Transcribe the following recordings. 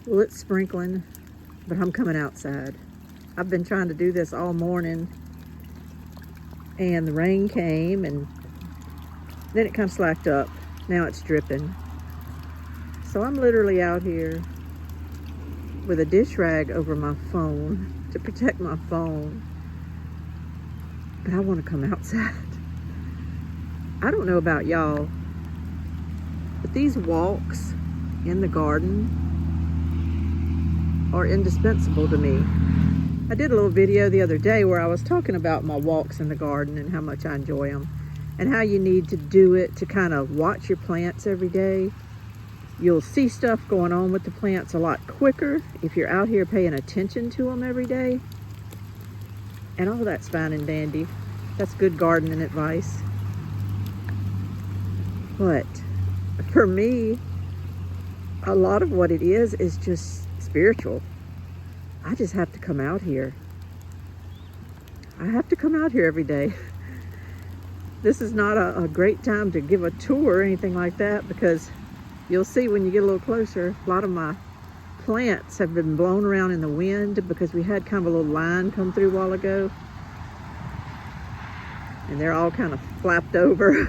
Well, it's sprinkling, but I'm coming outside. I've been trying to do this all morning, and the rain came, and then it kind of slacked up. Now it's dripping. So I'm literally out here with a dish rag over my phone to protect my phone. But I want to come outside. I don't know about y'all, but these walks in the garden are indispensable to me. I did a little video the other day where I was talking about my walks in the garden and how much I enjoy them, and how you need to do it to kind of watch your plants every day. You'll see stuff going on with the plants a lot quicker if you're out here paying attention to them every day. And all that's fine and dandy. That's good gardening advice. But for me, a lot of what it is just spiritual. I just have to come out here. I have to come out here every day. This is not a great time to give a tour or anything like that, because you'll see when you get a little closer, a lot of my plants have been blown around in the wind because we had kind of a little line come through a while ago. And they're all kind of flapped over.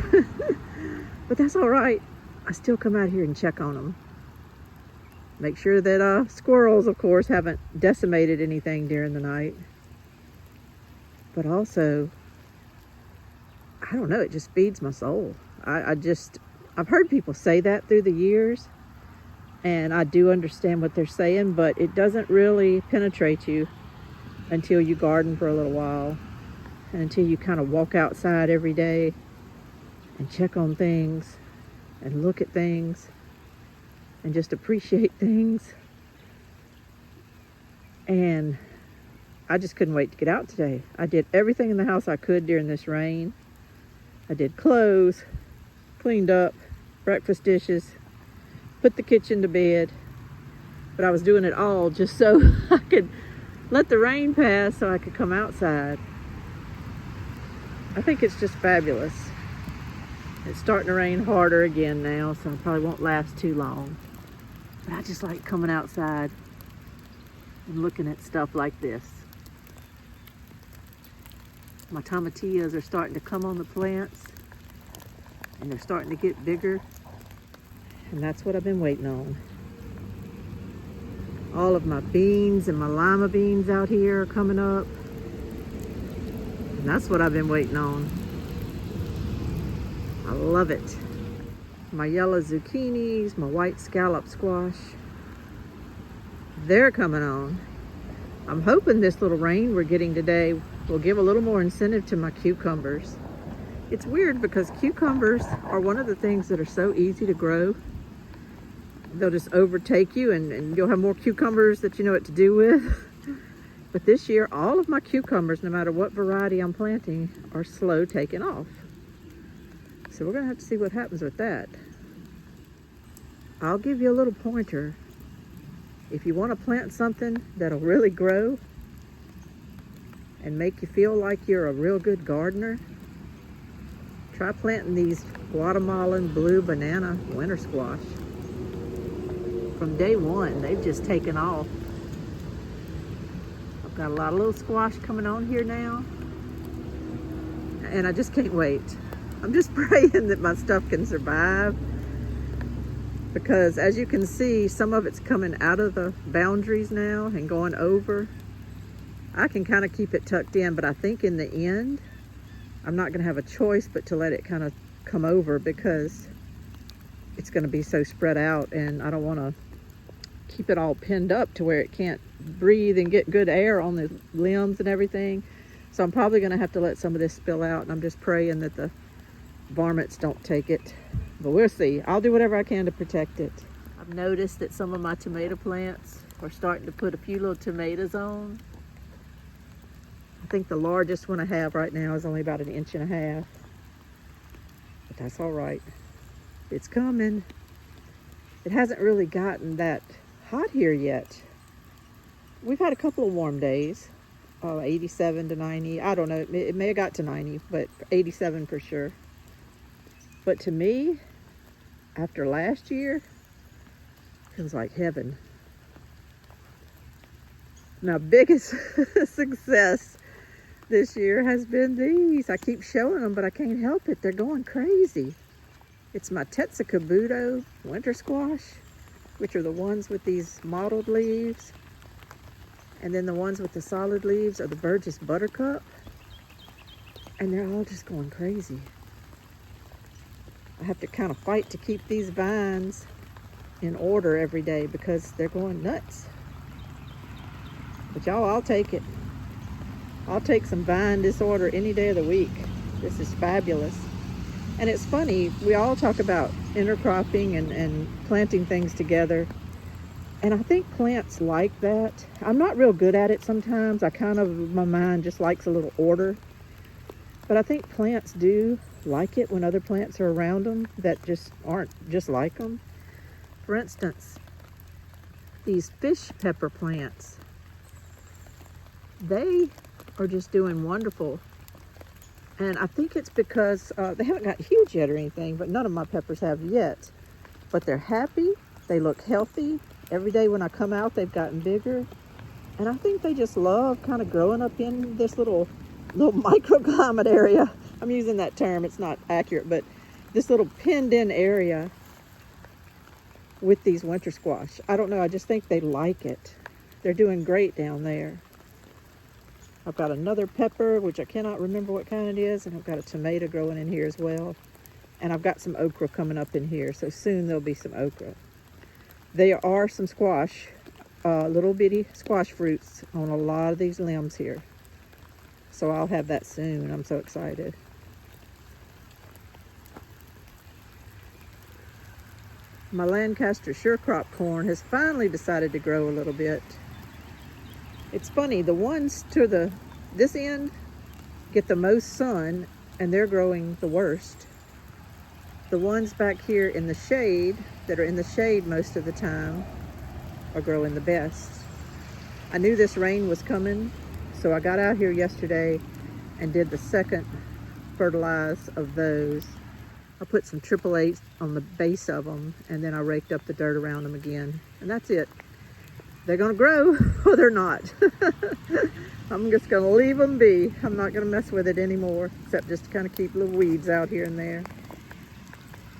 But that's all right. I still come out here and check on them. Make sure that squirrels, of course, haven't decimated anything during the night. But also, I don't know, it just feeds my soul. I've heard people say that through the years, and I do understand what they're saying, but it doesn't really penetrate you until you garden for a little while, and until you kind of walk outside every day and check on things and look at things and just appreciate things. And I just couldn't wait to get out today. I did everything in the house I could during this rain. I did clothes, cleaned up, breakfast dishes, put the kitchen to bed. But I was doing it all just so I could let the rain pass so I could come outside. I think it's just fabulous. It's starting to rain harder again now, so it probably won't last too long. But I just like coming outside and looking at stuff like this. My tomatillas are starting to come on the plants, and they're starting to get bigger, and that's what I've been waiting on. All of my beans and my lima beans out here are coming up, and that's what I've been waiting on. I love it. My yellow zucchinis, my white scallop squash, they're coming on. I'm hoping this little rain we're getting today will give a little more incentive to my cucumbers. It's weird because cucumbers are one of the things that are so easy to grow. They'll just overtake you, and you'll have more cucumbers that you know what to do with. But this year, all of my cucumbers, no matter what variety I'm planting, are slow taking off. So we're gonna have to see what happens with that. I'll give you a little pointer. If you want to plant something that'll really grow and make you feel like you're a real good gardener, try planting these Guatemalan blue banana winter squash. From day one, they've just taken off. I've got a lot of little squash coming on here now, and I just can't wait. I'm just praying that my stuff can survive, because as you can see, some of it's coming out of the boundaries now and going over. I can kind of keep it tucked in, but I think in the end, I'm not gonna have a choice but to let it kind of come over, because it's gonna be so spread out, and I don't wanna keep it all pinned up to where it can't breathe and get good air on the limbs and everything. So I'm probably gonna have to let some of this spill out, and I'm just praying that the varmints don't take it, but we'll see. I'll do whatever I can to protect it. I've noticed that some of my tomato plants are starting to put a few little tomatoes on. I think the largest one I have right now is only about 1.5 inches, but that's all right. It's coming. It hasn't really gotten that hot here yet. We've had a couple of warm days, 87 to 90. I don't know, it may have got to 90, but 87 for sure. But to me, after last year, it was like heaven. My biggest success this year has been these. I keep showing them, but I can't help it. They're going crazy. It's my Tetsukabuto winter squash, which are the ones with these mottled leaves. And then the ones with the solid leaves are the Burgess Buttercup. And they're all just going crazy. I have to kind of fight to keep these vines in order every day because they're going nuts. But y'all, I'll take it. I'll take some vine disorder any day of the week. This is fabulous. And it's funny, we all talk about intercropping and planting things together. And I think plants like that. I'm not real good at it sometimes. My mind just likes a little order. But I think plants do like it when other plants are around them that just aren't just like them. For instance, these fish pepper plants, they are just doing wonderful. And I think it's because they haven't got huge yet or anything, but none of my peppers have yet. But they're happy, they look healthy. Every day when I come out, they've gotten bigger. And I think they just love kind of growing up in this little microclimate area. I'm using that term, it's not accurate, but this little pinned in area with these winter squash. I don't know, I just think they like it. They're doing great down there. I've got another pepper, which I cannot remember what kind it is, and I've got a tomato growing in here as well. And I've got some okra coming up in here, so soon there'll be some okra. There are some squash, little bitty squash fruits on a lot of these limbs here. So I'll have that soon. I'm so excited. My Lancaster Sure Crop corn has finally decided to grow a little bit. It's funny, the ones to this end get the most sun and they're growing the worst. The ones back here in the shade, that are in the shade most of the time, are growing the best. I knew this rain was coming, so I got out here yesterday and did the second fertilize of those. I put some 888 on the base of them, and then I raked up the dirt around them again, and that's it. They're gonna grow or they're not. I'm just gonna leave them be. I'm not gonna mess with it anymore, except just to kind of keep little weeds out here and there.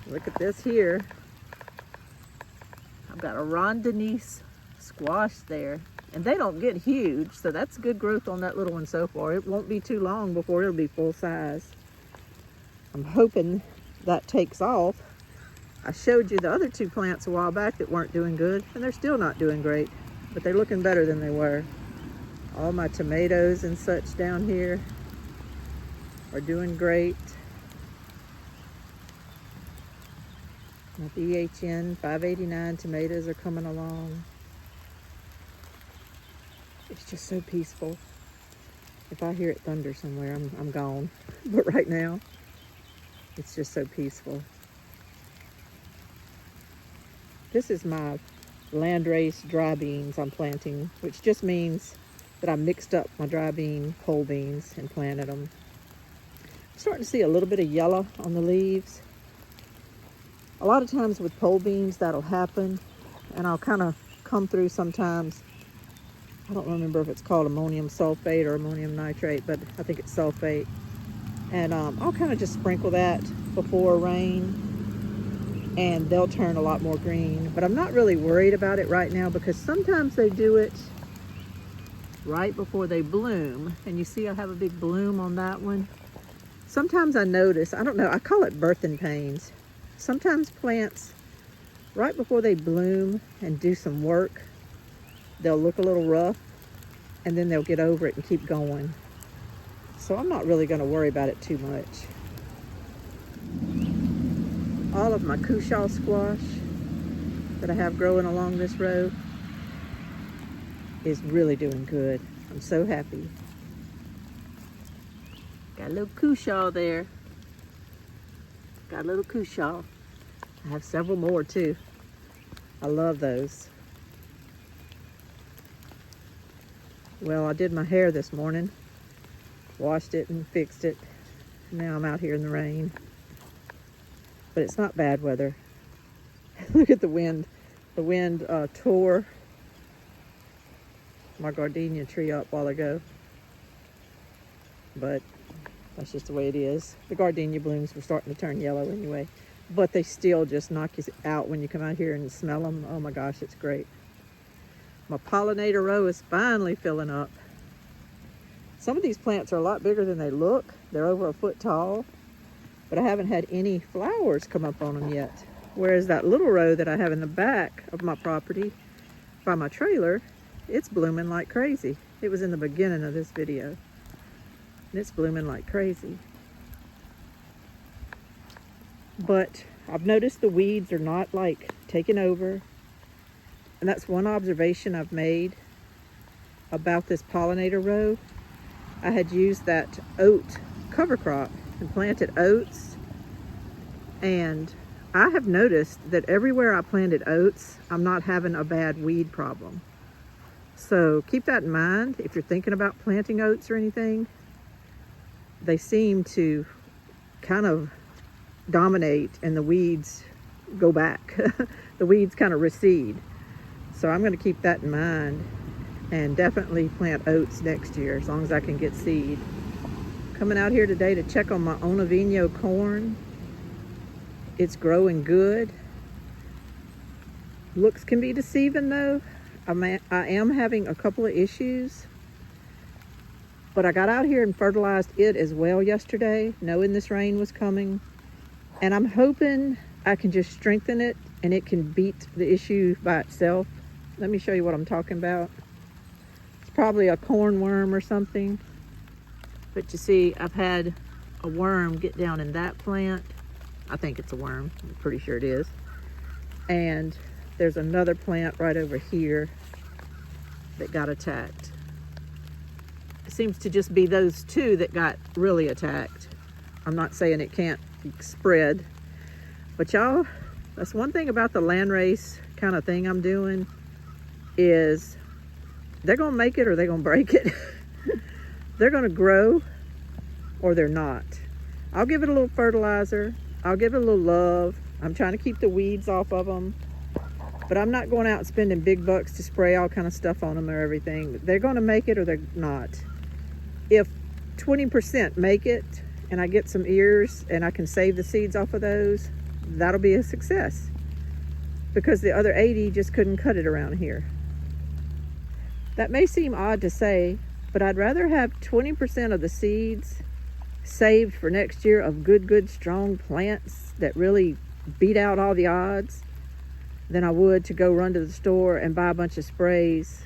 Look at this here. I've got a Rondinese squash there, and they don't get huge, so that's good growth on that little one so far. It won't be too long before it'll be full size. I'm hoping that takes off. I showed you the other two plants a while back that weren't doing good, and they're still not doing great, but they're looking better than they were. All my tomatoes and such down here are doing great. My BHN 589 tomatoes are coming along. It's just so peaceful. If I hear it thunder somewhere, I'm gone. But right now, it's just so peaceful. This is my landrace dry beans I'm planting, which just means that I mixed up my dry bean pole beans and planted them. I'm starting to see a little bit of yellow on the leaves. A lot of times with pole beans that'll happen, and I'll kind of come through sometimes. I don't remember if it's called ammonium sulfate or ammonium nitrate, but I think it's sulfate. And I'll kind of just sprinkle that before rain, and they'll turn a lot more green. But I'm not really worried about it right now because sometimes they do it right before they bloom. And you see I have a big bloom on that one. Sometimes I notice, I don't know, I call it birthing pains. Sometimes plants, right before they bloom and do some work, they'll look a little rough, and then they'll get over it and keep going. So I'm not really going to worry about it too much. All of my Cushaw squash that I have growing along this road is really doing good. I'm so happy. Got a little Cushaw there. Got a little Cushaw. I have several more too. I love those. Well, I did my hair this morning. Washed it and fixed it. Now I'm out here in the rain. But it's not bad weather. Look at the wind. The wind tore my gardenia tree up a while ago. But that's just the way it is. The gardenia blooms were starting to turn yellow anyway. But they still just knock you out when you come out here and smell them. Oh my gosh, it's great. My pollinator row is finally filling up. Some of these plants are a lot bigger than they look. They're over a foot tall. But I haven't had any flowers come up on them yet. Whereas that little row that I have in the back of my property by my trailer, it's blooming like crazy. It was in the beginning of this video. And it's blooming like crazy. But I've noticed the weeds are not like taking over. And that's one observation I've made about this pollinator row. I had used that oat cover crop and planted oats. And I have noticed that everywhere I planted oats, I'm not having a bad weed problem. So keep that in mind if you're thinking about planting oats or anything. They seem to kind of dominate and the weeds go back. The weeds kind of recede. So I'm going to keep that in mind and definitely plant oats next year as long as I can get seed. Coming out here today to check on my Onavino corn. It's growing good. Looks can be deceiving though. I am having a couple of issues. But I got out here and fertilized it as well yesterday, knowing this rain was coming. And I'm hoping I can just strengthen it and it can beat the issue by itself. Let me show you what I'm talking about. It's probably a corn worm or something. But you see, I've had a worm get down in that plant. I think it's a worm. I'm pretty sure it is. And there's another plant right over here that got attacked. It seems to just be those two that got really attacked. I'm not saying it can't spread. But y'all, that's one thing about the landrace kind of thing I'm doing is they're going to make it or they're going to break it. They're going to grow or they're not. I'll give it a little fertilizer. I'll give it a little love. I'm trying to keep the weeds off of them. But I'm not going out and spending big bucks to spray all kind of stuff on them or everything. They're going to make it or they're not. If 20% make it and I get some ears and I can save the seeds off of those, that'll be a success. Because the other 80 just couldn't cut it around here. That may seem odd to say, but I'd rather have 20% of the seeds saved for next year of good, strong plants that really beat out all the odds than I would to go run to the store and buy a bunch of sprays,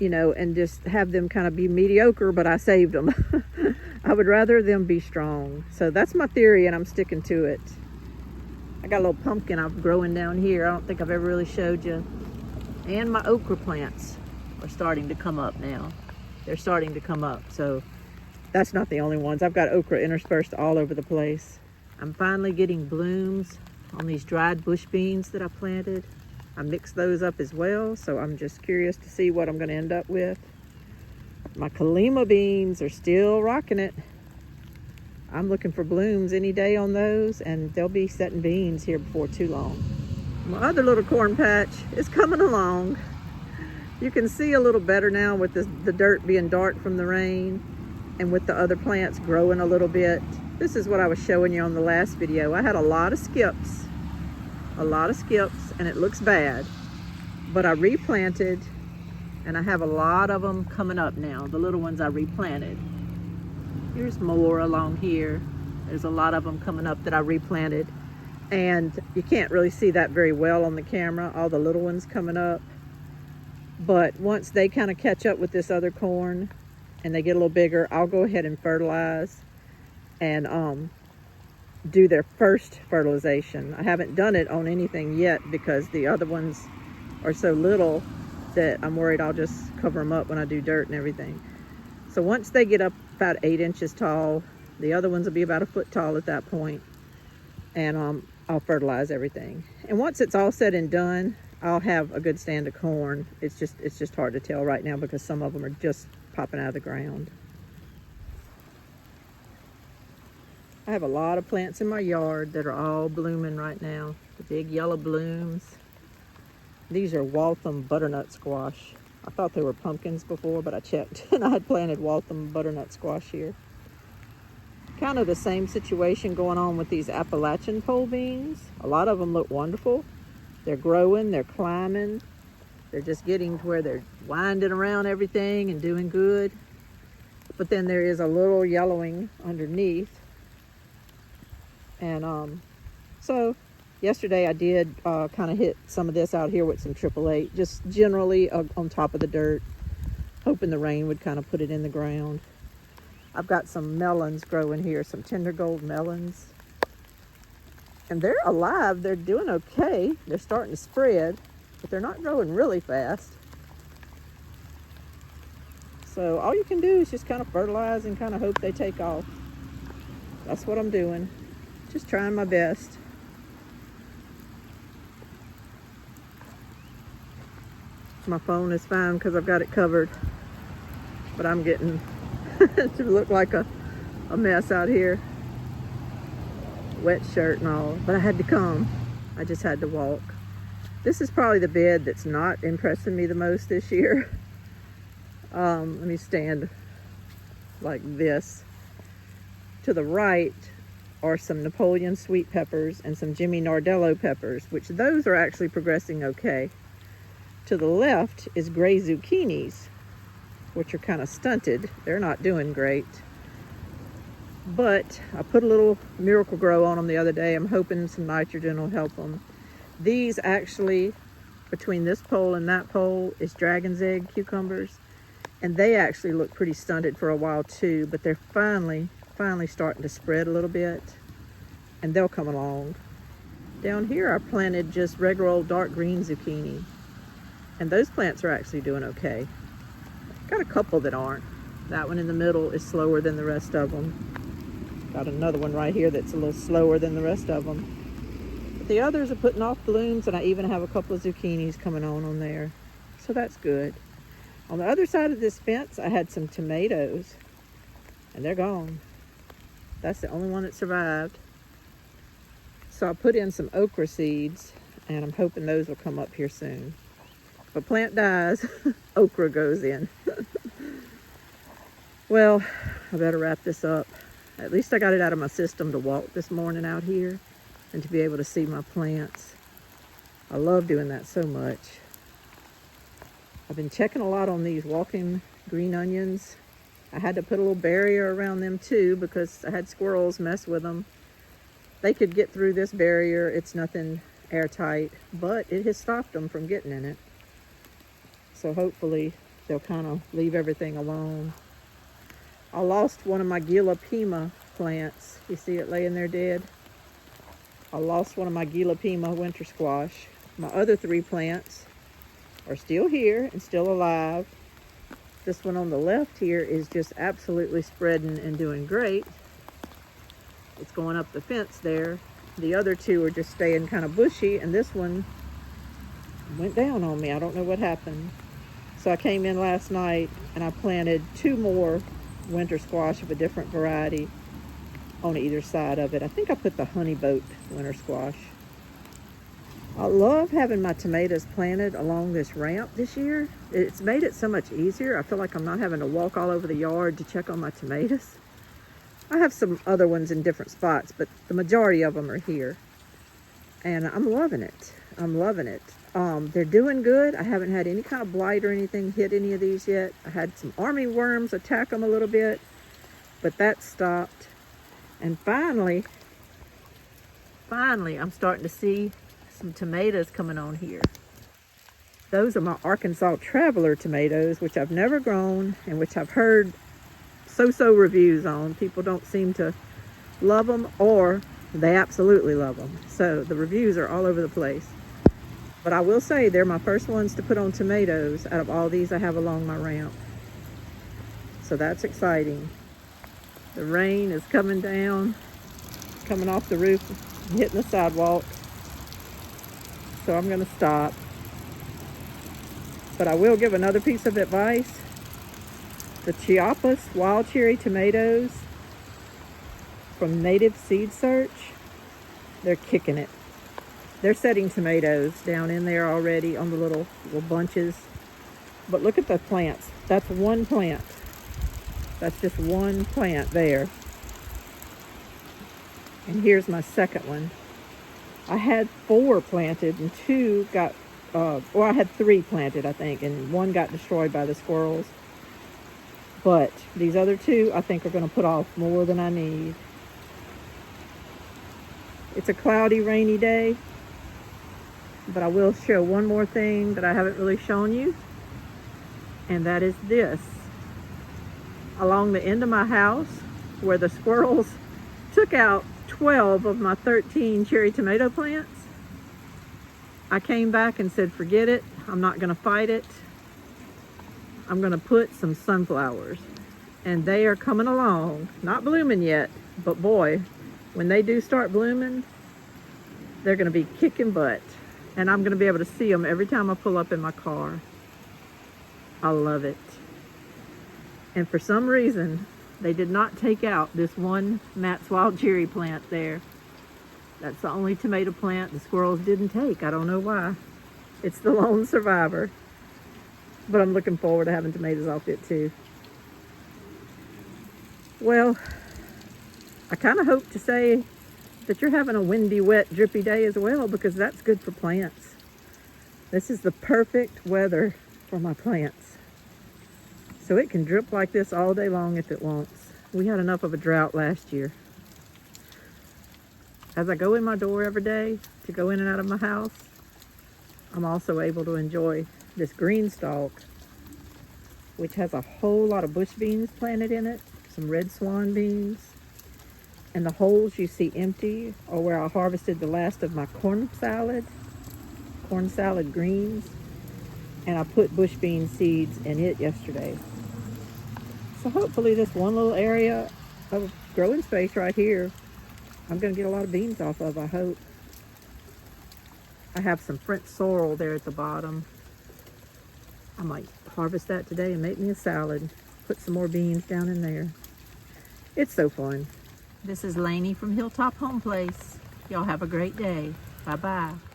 you know, and just have them kind of be mediocre, but I saved them. I would rather them be strong. So that's my theory and I'm sticking to it. I got a little pumpkin I'm growing down here. I don't think I've ever really showed you. And my okra plants are starting to come up now. They're starting to come up. So that's not the only ones. I've got okra interspersed all over the place. I'm finally getting blooms on these dried bush beans that I planted. I mixed those up as well. So I'm just curious to see what I'm going to end up with. My Kalima beans are still rocking it. I'm looking for blooms any day on those, and they'll be setting beans here before too long. My other little corn patch is coming along. You can see a little better now with the dirt being dark from the rain and with the other plants growing a little bit. This is what I was showing you on the last video. I had a lot of skips, and it looks bad, but I replanted and I have a lot of them coming up now, the little ones I replanted. Here's more along here. There's a lot of them coming up that I replanted. And you can't really see that very well on the camera, all the little ones coming up. But once they kind of catch up with this other corn and they get a little bigger, I'll go ahead and fertilize and do their first fertilization. I haven't done it on anything yet because the other ones are so little that I'm worried I'll just cover them up when I do dirt and everything. So once they get up about 8 inches tall, the other ones will be about a foot tall at that point, and I'll fertilize everything. And once it's all said and done, I'll have a good stand of corn. It's just hard to tell right now because some of them are just popping out of the ground. I have a lot of plants in my yard that are all blooming right now. The big yellow blooms. These are Waltham butternut squash. I thought they were pumpkins before, but I checked and I had planted Waltham butternut squash here. Kind of the same situation going on with these Appalachian pole beans. A lot of them look wonderful. They're growing, they're climbing. They're just getting to where they're winding around everything and doing good. But then there is a little yellowing underneath. And so yesterday I did kind of hit some of this out here with some 888, just generally on top of the dirt, hoping the rain would kind of put it in the ground. I've got some melons growing here, some tender gold melons. And they're alive, they're doing okay. They're starting to spread, but they're not growing really fast. So all you can do is just kind of fertilize and kind of hope they take off. That's what I'm doing. Just trying my best. My phone is fine because I've got it covered. But I'm getting to look like a mess out here. Wet shirt and all. But I had to come. I just had to walk. This is probably the bed that's not impressing me the most this year. Let me stand like this. To the right are some Napoleon sweet peppers and some Jimmy Nardello peppers, which those are actually progressing okay. To the left is gray zucchinis, which are kind of stunted. They're not doing great. But I put a little Miracle Grow on them the other day. I'm hoping some nitrogen will help them. These actually, between this pole and that pole, is dragon's egg cucumbers. And they actually look pretty stunted for a while too, but they're finally starting to spread a little bit, and they'll come along. Down here I planted just regular old dark green zucchini, and those plants are actually doing okay. Got a couple that aren't. That one in the middle is slower than the rest of them. Got another one right here that's a little slower than the rest of them. But the others are putting off blooms, and I even have a couple of zucchinis coming on there. So that's good. On the other side of this fence, I had some tomatoes, and they're gone. That's the only one that survived. So I put in some okra seeds, and I'm hoping those will come up here soon. If a plant dies, okra goes in. Well, I better wrap this up. At least I got it out of my system to walk this morning out here and to be able to see my plants. I love doing that so much. I've been checking a lot on these walking green onions. I had to put a little barrier around them too because I had squirrels mess with them. They could get through this barrier. It's nothing airtight, but it has stopped them from getting in it. So hopefully they'll kind of leave everything alone. I lost one of my Gila Pima plants. You see it laying there dead? I lost one of my Gila Pima winter squash. My other 3 plants are still here and still alive. This one on the left here is just absolutely spreading and doing great. It's going up the fence there. The other 2 are just staying kind of bushy, and this one went down on me. I don't know what happened. So I came in last night and I planted 2 more winter squash of a different variety on either side of it. I think I put the honey boat winter squash. I love having my tomatoes planted along this ramp this year. It's made it so much easier. I feel like I'm not having to walk all over the yard to check on my tomatoes. I have some other ones in different spots, but the majority of them are here. And I'm loving it. I'm loving it. They're doing good. I haven't had any kind of blight or anything hit any of these yet. I had some army worms attack them a little bit, but that stopped. And finally, I'm starting to see some tomatoes coming on here. Those are my Arkansas Traveler tomatoes, which I've never grown and which I've heard so-so reviews on. People don't seem to love them, or they absolutely love them. So the reviews are all over the place. But I will say they're my first ones to put on tomatoes out of all these I have along my ramp. So that's exciting. The rain is coming down, coming off the roof, hitting the sidewalk. So I'm going to stop. But I will give another piece of advice. The Chiapas wild cherry tomatoes from Native Seed Search, they're kicking it. They're setting tomatoes down in there already on the little bunches. But look at the plants. That's one plant. That's just one plant there. And here's my second one. I had 4 planted and 2 got, well, I had 3 planted, I think, and 1 got destroyed by the squirrels. But these other 2, I think, are going to put off more than I need. It's a cloudy, rainy day, but I will show one more thing that I haven't really shown you, and that is this. Along the end of my house, where the squirrels took out 12 of my 13 cherry tomato plants, I came back and said, forget it, I'm not going to fight it. I'm going to put some sunflowers, and they are coming along. Not blooming yet, but boy, when they do start blooming, they're going to be kicking butt, and I'm going to be able to see them every time I pull up in my car. I love it. And for some reason, they did not take out this one Matt's Wild Cherry plant there. That's the only tomato plant the squirrels didn't take. I don't know why. It's the lone survivor. But I'm looking forward to having tomatoes off it too. Well, I kind of hope to say that you're having a windy, wet, drippy day as well, because that's good for plants. This is the perfect weather for my plants. So it can drip like this all day long if it wants. We had enough of a drought last year. As I go in my door every day to go in and out of my house, I'm also able to enjoy this green stalk, which has a whole lot of bush beans planted in it, some red swan beans, and the holes you see empty are where I harvested the last of my corn salad greens, and I put bush bean seeds in it yesterday. So hopefully this one little area of growing space right here, I'm going to get a lot of beans off of, I hope. I have some French sorrel there at the bottom. I might harvest that today and make me a salad. Put some more beans down in there. It's so fun. This is Lainey from Hilltop Home Place. Y'all have a great day. Bye-bye.